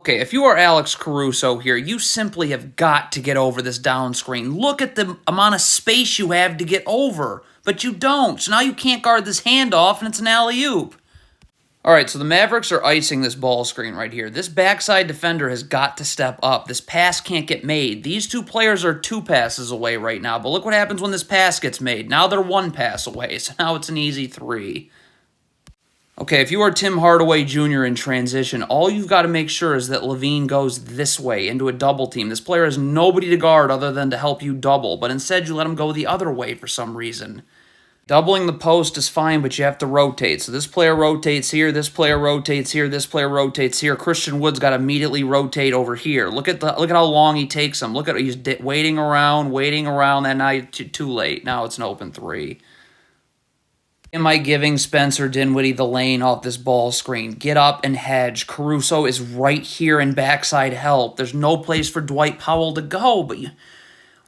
Okay, if you are Alex Caruso here, you simply have got to get over this down screen. Look at the amount of space you have to get over, but you don't. So now you can't guard this handoff, and it's an alley-oop. All right, so the Mavericks are icing this ball screen right here. This backside defender has got to step up. This pass can't get made. These two players are 2 passes away right now, but look what happens when this pass gets made. Now they're 1 pass away, so now it's an easy 3. Okay, if you are Tim Hardaway Jr. in transition, all you've got to make sure is that Levine goes this way into a double team. This player has nobody to guard other than to help you double, but instead you let him go the other way for some reason. Doubling the post is fine, but you have to rotate. So this player rotates here, this player rotates here, this player rotates here. Christian Wood's got to immediately rotate over here. Look at how long he takes him. Look at he's waiting around, and now too late. Now it's an open 3. Am I giving Spencer Dinwiddie the lane off this ball screen? Get up and hedge. Caruso is right here in backside help. There's no place for Dwight Powell to go, but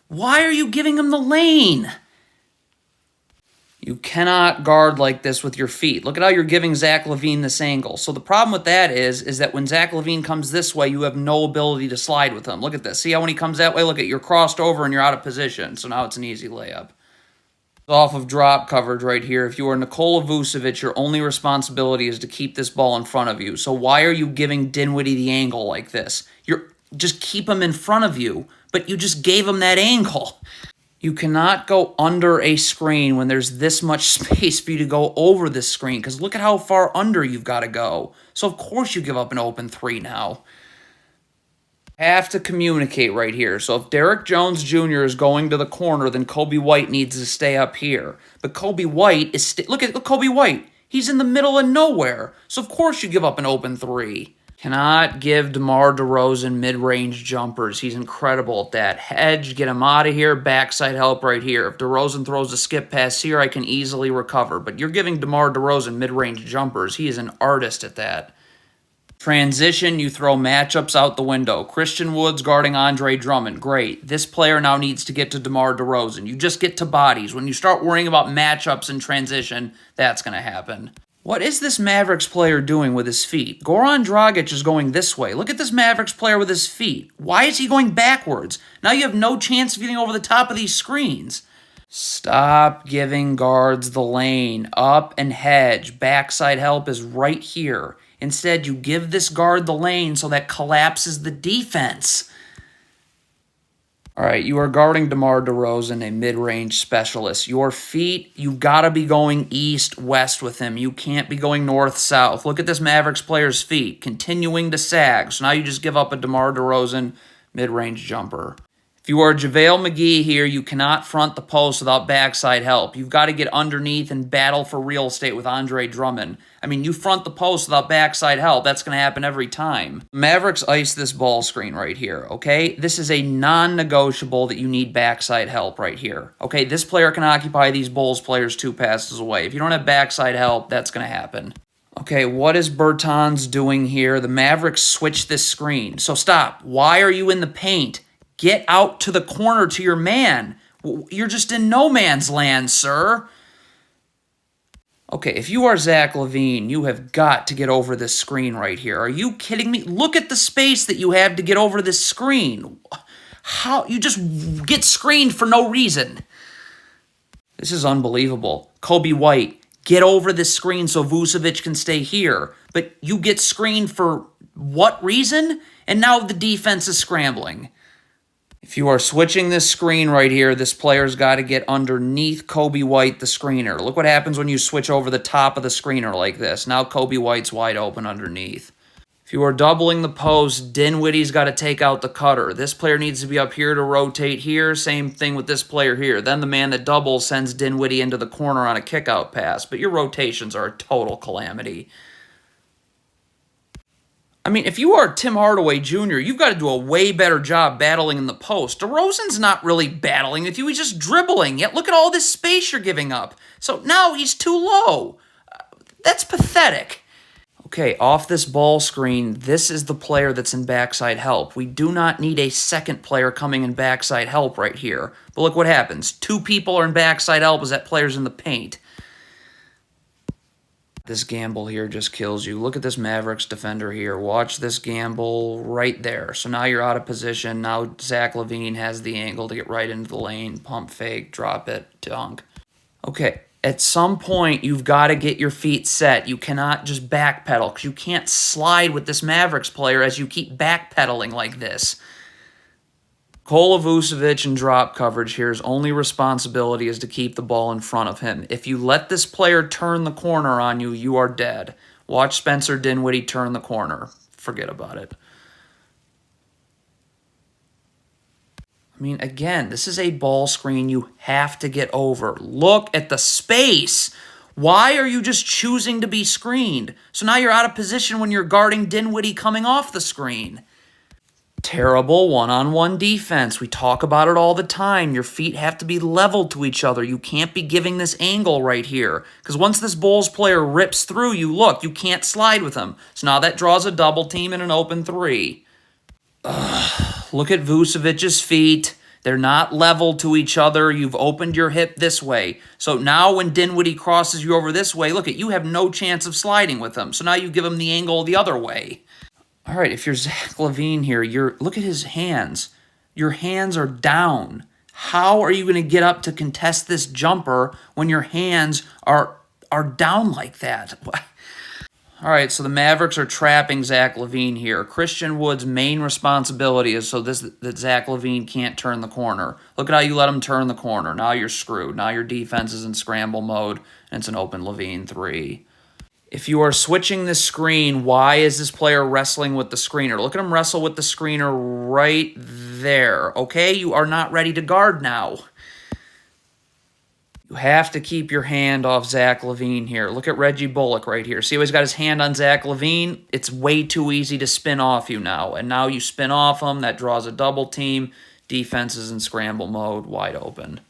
why are you giving him the lane? You cannot guard like this with your feet. Look at how you're giving Zach LaVine this angle. So the problem with that is that when Zach LaVine comes this way, you have no ability to slide with him. Look at this. See how when he comes that way, look at you're crossed over and you're out of position. So now it's an easy layup. Off of drop coverage right here. If you are Nikola Vucevic, your only responsibility is to keep this ball in front of you. So why are you giving Dinwiddie the angle like this? Just keep him in front of you, but you just gave him that angle. You cannot go under a screen when there's this much space for you to go over this screen, because look at how far under you've got to go. So of course you give up an open 3 now. Have to communicate right here. So if Derrick Jones Jr. is going to the corner, then Kobe White needs to stay up here. But Kobe White is... Look at Kobe White. He's in the middle of nowhere. So of course you give up an open 3. Cannot give DeMar DeRozan mid-range jumpers. He's incredible at that. Hedge, get him out of here. Backside help right here. If DeRozan throws a skip pass here, I can easily recover. But you're giving DeMar DeRozan mid-range jumpers. He is an artist at that. Transition, you throw matchups out the window. Christian Wood's guarding Andre Drummond. Great. This player now needs to get to DeMar DeRozan. You just get to bodies. When you start worrying about matchups and transition, that's going to happen. What is this Mavericks player doing with his feet? Goran Dragic is going this way. Look at this Mavericks player with his feet. Why is he going backwards? Now you have no chance of getting over the top of these screens. Stop giving guards the lane. Up and hedge. Backside help is right here. Instead, you give this guard the lane so that collapses the defense. All right, you are guarding DeMar DeRozan, a mid-range specialist. Your feet, you got to be going east-west with him. You can't be going north-south. Look at this Mavericks player's feet, continuing to sag. So now you just give up a DeMar DeRozan mid-range jumper. If you are JaVale McGee here, you cannot front the post without backside help. You've got to get underneath and battle for real estate with Andre Drummond. I mean, you front the post without backside help. That's going to happen every time. Mavericks ice this ball screen right here, okay? This is a non-negotiable that you need backside help right here. Okay, this player can occupy these Bulls players 2 passes away. If you don't have backside help, that's going to happen. Okay, what is Bertans doing here? The Mavericks switch this screen. So stop. Why are you in the paint? Get out to the corner to your man. You're just in no man's land, sir. Okay, if you are Zach LaVine, you have got to get over this screen right here. Are you kidding me? Look at the space that you have to get over this screen. How? You just get screened for no reason. This is unbelievable. Kobe White, get over this screen so Vucevic can stay here. But you get screened for what reason? And now the defense is scrambling. If you are switching this screen right here, this player's got to get underneath Kobe White, the screener. Look what happens when you switch over the top of the screener like this. Now Kobe White's wide open underneath. If you are doubling the post, Dinwiddie's got to take out the cutter. This player needs to be up here to rotate here. Same thing with this player here. Then the man that doubles sends Dinwiddie into the corner on a kickout pass. But your rotations are a total calamity. I mean, if you are Tim Hardaway Jr., you've got to do a way better job battling in the post. DeRozan's not really battling with you. He's just dribbling. Yet look at all this space you're giving up. So now he's too low. That's pathetic. Okay, off this ball screen, this is the player that's in backside help. We do not need a second player coming in backside help right here. But look what happens. 2 people are in backside help as that player's in the paint. This gamble here just kills you. Look at this Mavericks defender here. Watch this gamble right there. So now you're out of position. Now Zach LaVine has the angle to get right into the lane. Pump fake, drop it, dunk. Okay, at some point, you've got to get your feet set. You cannot just backpedal because you can't slide with this Mavericks player as you keep backpedaling like this. Nikola Vucevic in drop coverage here, his only responsibility is to keep the ball in front of him. If you let this player turn the corner on you, you are dead. Watch Spencer Dinwiddie turn the corner. Forget about it. I mean, again, this is a ball screen you have to get over. Look at the space. Why are you just choosing to be screened? So now you're out of position when you're guarding Dinwiddie coming off the screen. Terrible one-on-one defense. We talk about it all the time. Your feet have to be leveled to each other. You can't be giving this angle right here. Because once this Bulls player rips through you, look, you can't slide with him. So now that draws a double team and an open three. Look at Vucevic's feet. They're not level to each other. You've opened your hip this way. So now when Dinwiddie crosses you over this way, look at you have no chance of sliding with him. So now you give him the angle the other way. All right, if you're Zach LaVine here, look at his hands. Your hands are down. How are you going to get up to contest this jumper when your hands are down like that? All right, so the Mavericks are trapping Zach LaVine here. Christian Wood's main responsibility is that Zach LaVine can't turn the corner. Look at how you let him turn the corner. Now you're screwed. Now your defense is in scramble mode, and it's an open LaVine three. If you are switching the screen, why is this player wrestling with the screener? Look at him wrestle with the screener right there, okay? You are not ready to guard now. You have to keep your hand off Zach LaVine here. Look at Reggie Bullock right here. See how he's got his hand on Zach LaVine? It's way too easy to spin off you now. And now you spin off him. That draws a double team. Defense is in scramble mode, wide open.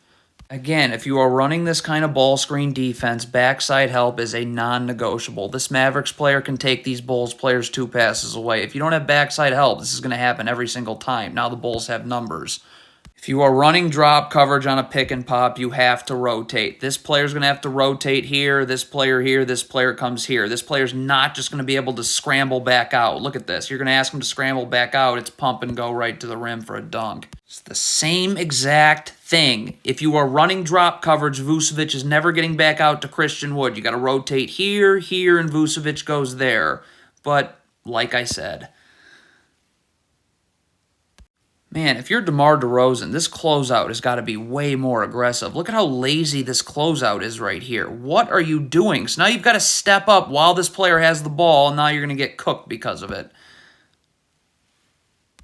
Again, if you are running this kind of ball screen defense, backside help is a non-negotiable. This Mavericks player can take these Bulls players 2 passes away. If you don't have backside help, this is going to happen every single time. Now the Bulls have numbers. If you are running drop coverage on a pick and pop, you have to rotate. This player's going to have to rotate here, this player comes here. This player's not just going to be able to scramble back out. Look at this. You're going to ask him to scramble back out. It's pump and go right to the rim for a dunk. It's the same exact thing. If you are running drop coverage, Vucevic is never getting back out to Christian Wood. You got to rotate here, here, and Vucevic goes there. But like I said, man, if you're DeMar DeRozan, this closeout has got to be way more aggressive. Look at how lazy this closeout is right here. What are you doing? So now you've got to step up while this player has the ball, and now you're going to get cooked because of it.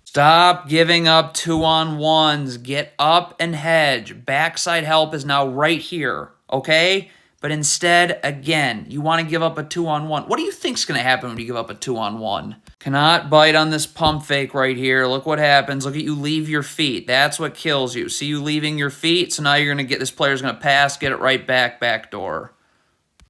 Stop giving up 2-on-1s. Get up and hedge. Backside help is now right here, okay? But instead, again, you want to give up a 2-on-1. What do you think's going to happen when you give up a 2-on-1? Cannot bite on this pump fake right here. Look what happens. Look at you leave your feet. That's what kills you. See you leaving your feet, so now you're going to get this player's going to pass, get it right back door.